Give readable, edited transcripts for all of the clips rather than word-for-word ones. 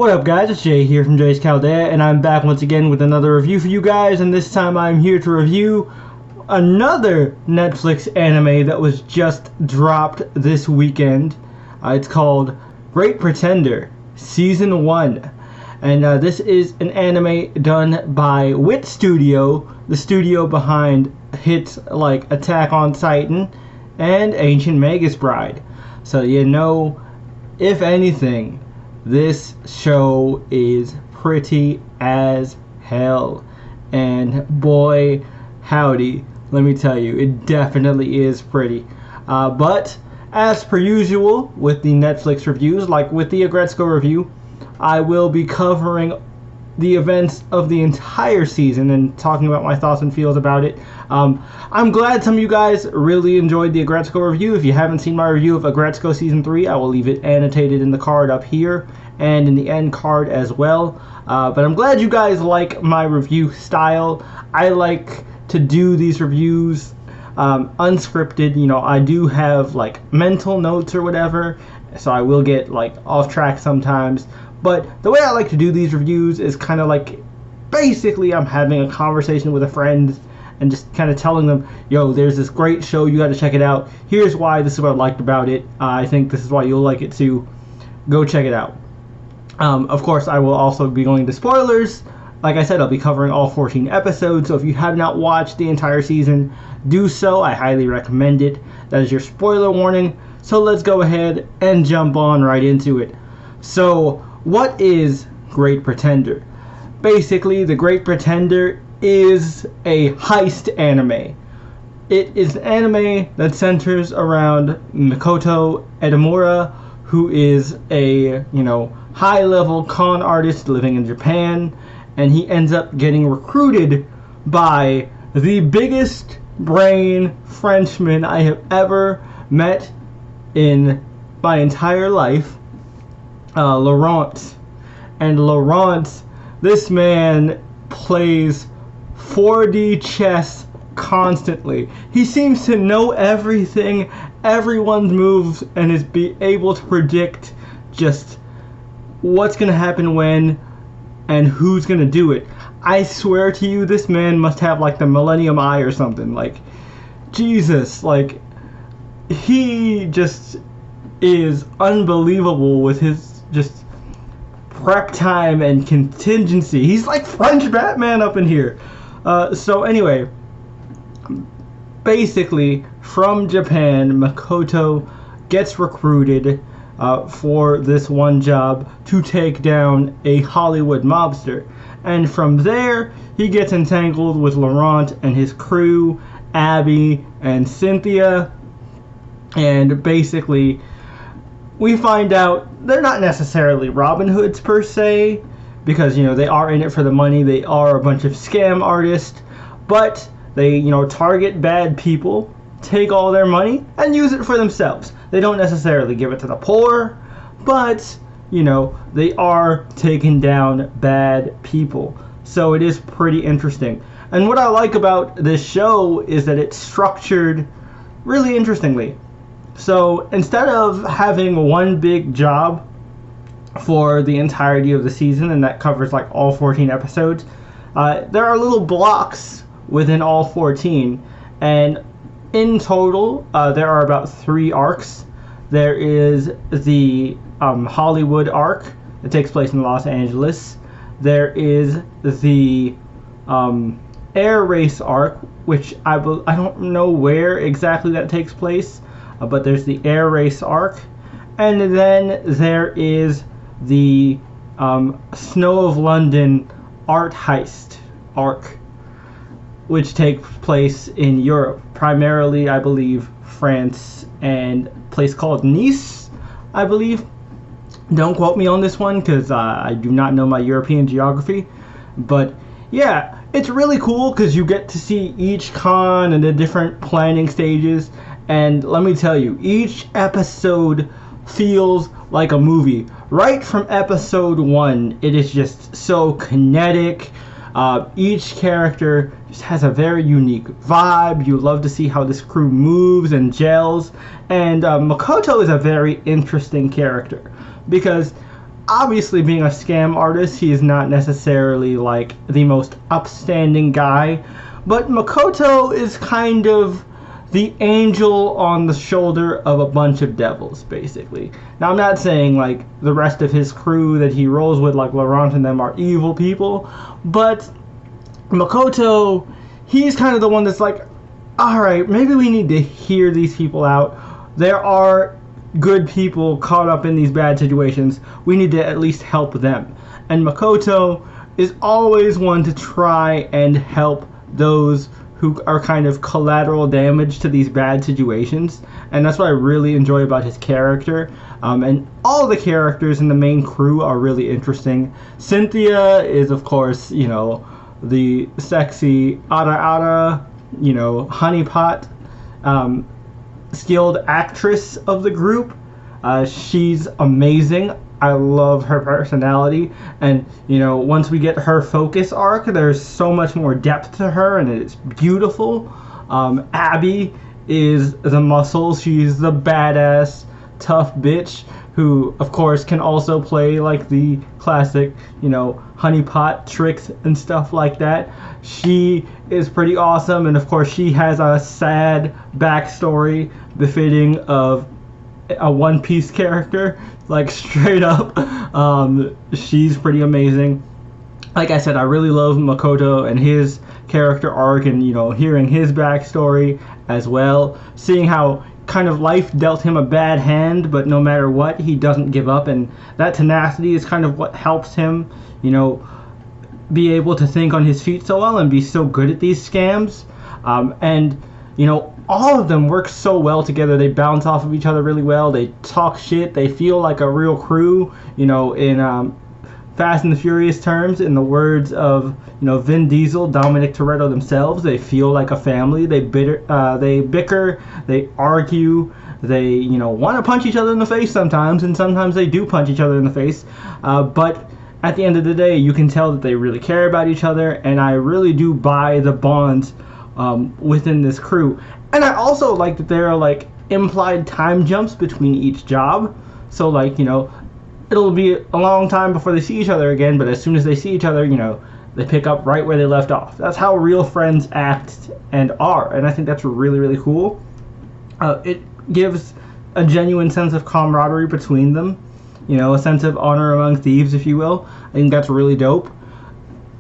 What up guys, it's Jay here from Jay's Chaldea, and I'm back once again with another review for you guys, and this time I'm here to review another Netflix anime that was just dropped this weekend. It's called Great Pretender, Season 1. And this is an anime done by Wit Studio, the studio behind hits like Attack on Titan and Ancient Magus Bride. So you know, if anything, this show is pretty as hell. And boy, howdy, let me tell you, it definitely is pretty. But as per usual with the Netflix reviews, like with the Aggretsuko review, I will be covering the events of the entire season and talking about my thoughts and feels about it. I'm glad some of you guys really enjoyed the Aggretsuko review. If you haven't seen my review of Aggretsuko Season 3, I will leave it annotated in the card up here and in the end card as well. But I'm glad you guys like my review style. I like to do these reviews unscripted. You know, I do have like mental notes or whatever, so I will get like off track sometimes. But the way I like to do these reviews is kind of like, basically I'm having a conversation with a friend and just kind of telling them, yo, there's this great show, you got to check it out. Here's why, this is what I liked about it. I think this is why you'll like it too. Go check it out. Of course, I will also be going to spoilers. Like I said, I'll be covering all 14 episodes, so if you have not watched the entire season, do so. I highly recommend it. That is your spoiler warning. So let's go ahead and jump on right into it. So, what is Great Pretender? Basically, The Great Pretender is a heist anime. It is an anime that centers around Makoto Edamura, who is a, high-level con artist living in Japan, and he ends up getting recruited by the biggest brain Frenchman I have ever met in my entire life, Laurent. And Laurent, this man plays 4D chess constantly. He seems to know everything, everyone's moves, and is able to predict just what's going to happen when and who's going to do it. I swear to you, this man must have like the Millennium Eye or something. Like, Jesus, like, he just is unbelievable with his just prep time and contingency. He's like French Batman up in here. So anyway, basically from Japan, Makoto gets recruited for this one job to take down a Hollywood mobster. And from there, he gets entangled with Laurent and his crew, Abby and Cynthia. And basically, we find out they're not necessarily Robin Hoods per se, because, they are in it for the money. They are a bunch of scam artists, but they, target bad people, take all their money, and use it for themselves. They don't necessarily give it to the poor, but, they are taking down bad people. So it is pretty interesting. And what I like about this show is that it's structured really interestingly. So instead of having one big job for the entirety of the season, and that covers like all 14 episodes, there are little blocks within all 14, and in total there are about 3 arcs. There is the Hollywood arc that takes place in Los Angeles. There is the air race arc, which I don't know where exactly that takes place, but there's the air race arc. And then there is the Snow of London art heist arc, which takes place in Europe, primarily I believe France and a place called Nice, I believe. Don't quote me on this one because I do not know my European geography, but yeah, it's really cool because you get to see each con and the different planning stages. And let me tell you, each episode feels like a movie. Right from episode 1, it is just so kinetic. Each character just has a very unique vibe. You love to see how this crew moves and gels. And Makoto is a very interesting character because obviously being a scam artist, he is not necessarily like the most upstanding guy, but Makoto is kind of the angel on the shoulder of a bunch of devils, basically. Now, I'm not saying like the rest of his crew that he rolls with, like Laurent and them, are evil people, but Makoto, he's kind of the one that's like, alright, maybe we need to hear these people out. There are good people caught up in these bad situations. We need to at least help them. And Makoto is always one to try and help those who are kind of collateral damage to these bad situations. And that's what I really enjoy about his character. And all the characters in the main crew are really interesting. Cynthia is, of course, you know, the sexy Ara, you know, honeypot, skilled actress of the group. She's amazing. I love her personality, and you know, once we get her focus arc, there's so much more depth to her, and it's beautiful. Abby is the muscle. She's the badass, tough bitch who, of course, can also play like the classic, you know, honeypot tricks and stuff like that. She is pretty awesome, and of course, she has a sad backstory befitting of a One Piece character, like straight up. She's pretty amazing. Like I said, I really love Makoto and his character arc, and you know, hearing his backstory as well, seeing how kind of life dealt him a bad hand, but no matter what, he doesn't give up, and that tenacity is kind of what helps him, you know, be able to think on his feet so well and be so good at these scams. And you know, all of them work so well together. They bounce off of each other really well. They talk shit. They feel like a real crew. You know, in Fast and the Furious terms, in the words of, you know, Vin Diesel, Dominic Toretto themselves, they feel like a family. They bicker, they argue, they, you know, want to punch each other in the face sometimes, and sometimes they do punch each other in the face. But at the end of the day, you can tell that they really care about each other, and I really do buy the bonds within this crew. And I also like that there are like implied time jumps between each job. So like, you know, it'll be a long time before they see each other again, but as soon as they see each other, you know, they pick up right where they left off. That's how real friends act and are, and I think that's really, really cool. It gives a genuine sense of camaraderie between them, you know, a sense of honor among thieves, if you will. I think that's really dope.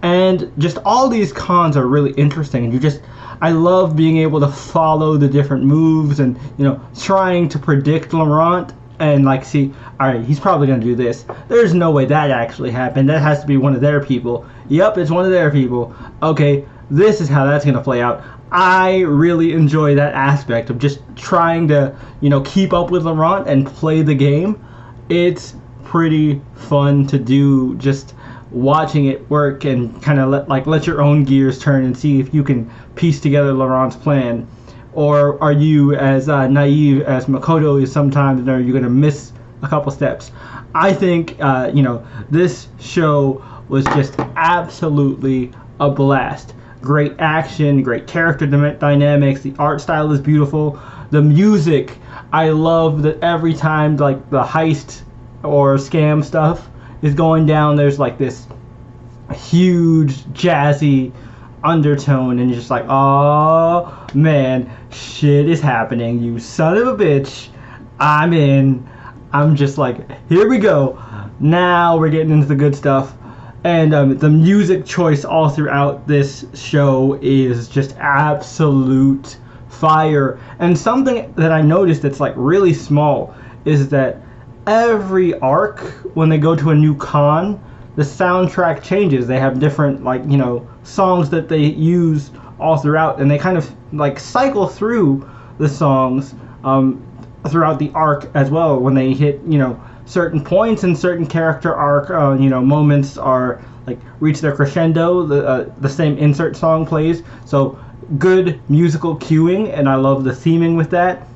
And just all these cons are really interesting, and I love being able to follow the different moves and, you know, trying to predict Laurent and like see, alright, he's probably going to do this. There's no way that actually happened. That has to be one of their people. Yep, it's one of their people. Okay, this is how that's going to play out. I really enjoy that aspect of just trying to, you know, keep up with Laurent and play the game. It's pretty fun to do, just watching it work and kind of let your own gears turn and see if you can piece together Laurent's plan. Or are you as naive as Makoto is sometimes, and are you going to miss a couple steps? I think, you know, this show was just absolutely a blast. Great action, great character dynamics, the art style is beautiful. The music, I love that every time like the heist or scam stuff is going down, there's like this huge jazzy undertone, and you're just like, oh man, shit is happening, you son of a bitch. I'm in. I'm just like, here we go. Now we're getting into the good stuff. And the music choice all throughout this show is just absolute fire. And something that I noticed that's like really small is that every arc, when they go to a new con, the soundtrack changes. They have different, like, you know, songs that they use all throughout, and they kind of like cycle through the songs throughout the arc as well. When they hit, you know, certain points and certain character arc, you know, moments are like reach their crescendo, the same insert song plays. So good musical cueing, and I love the theming with that.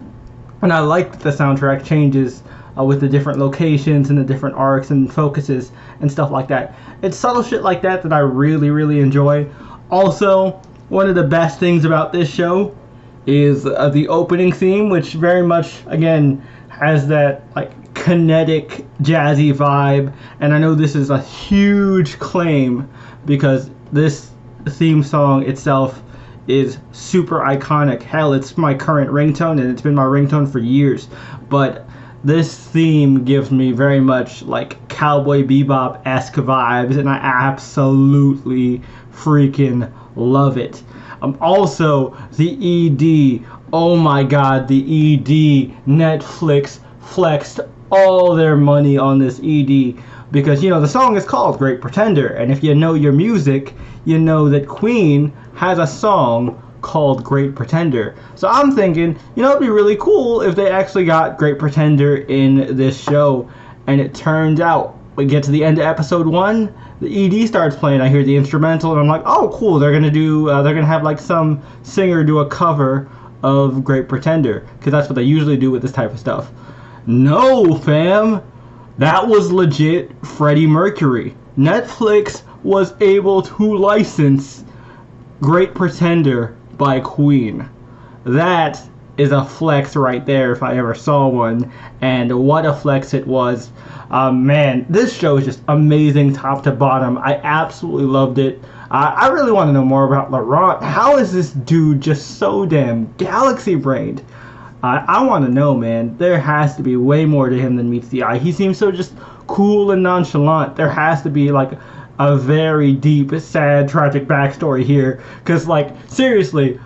And I like that the soundtrack changes with the different locations and the different arcs and focuses and stuff like that. It's subtle shit like that that I really, really enjoy. Also, one of the best things about this show is the opening theme, which very much, again, has that like kinetic jazzy vibe, and I know this is a huge claim because this theme song itself is super iconic. Hell, it's my current ringtone, and it's been my ringtone for years. But this theme gives me very much like Cowboy Bebop-esque vibes, and I absolutely freaking love it. Also, the ED. Oh my god, the ED. Netflix flexed all their money on this ED because, you know, the song is called Great Pretender, and if you know your music, you know that Queen has a song called Great Pretender. So I'm thinking, you know, it'd be really cool if they actually got Great Pretender in this show. And it turns out, we get to the end of episode 1, the ED starts playing. I hear the instrumental, and I'm like, oh, cool. They're gonna have like some singer do a cover of Great Pretender, because that's what they usually do with this type of stuff. No, fam, that was legit Freddie Mercury. Netflix was able to license Great Pretender by Queen. That is a flex right there if I ever saw one, and what a flex it was. Man, this show is just amazing top to bottom. I absolutely loved it. I really want to know more about Laurent. How is this dude just so damn galaxy brained? I want to know, man. There has to be way more to him than meets the eye. He seems so just cool and nonchalant. There has to be like a very deep, sad, tragic backstory here. Because, like, seriously,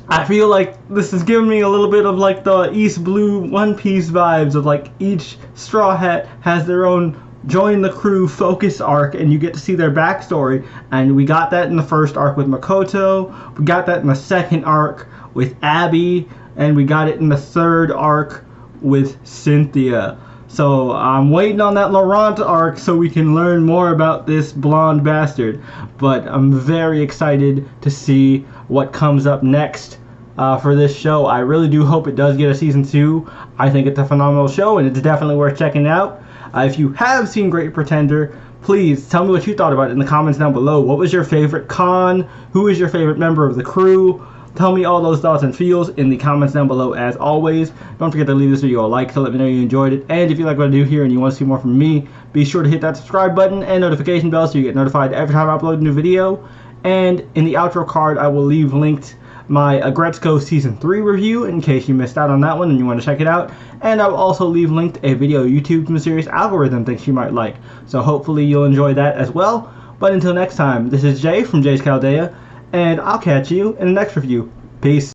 I feel like this is giving me a little bit of like the East Blue One Piece vibes of like each Straw Hat has their own join the crew focus arc, and you get to see their backstory. And we got that in the first arc with Makoto, we got that in the second arc with Abby, and we got it in the third arc with Cynthia. So I'm waiting on that Laurent arc so we can learn more about this blonde bastard. But I'm very excited to see what comes up next for this show. I really do hope it does get a season 2. I think it's a phenomenal show, and it's definitely worth checking out. If you have seen Great Pretender, please tell me what you thought about it in the comments down below. What was your favorite con? Who is your favorite member of the crew? Tell me all those thoughts and feels in the comments down below as always. Don't forget to leave this video a like to let me know you enjoyed it. And if you like what I do here and you want to see more from me, be sure to hit that subscribe button and notification bell so you get notified every time I upload a new video. And in the outro card, I will leave linked my Aggretsuko Season 3 review in case you missed out on that one and you want to check it out. And I will also leave linked a video YouTube Mysterious Algorithm thinks you might like. So hopefully you'll enjoy that as well. But until next time, this is Jay from Jay's Chaldea, and I'll catch you in the next review. Peace.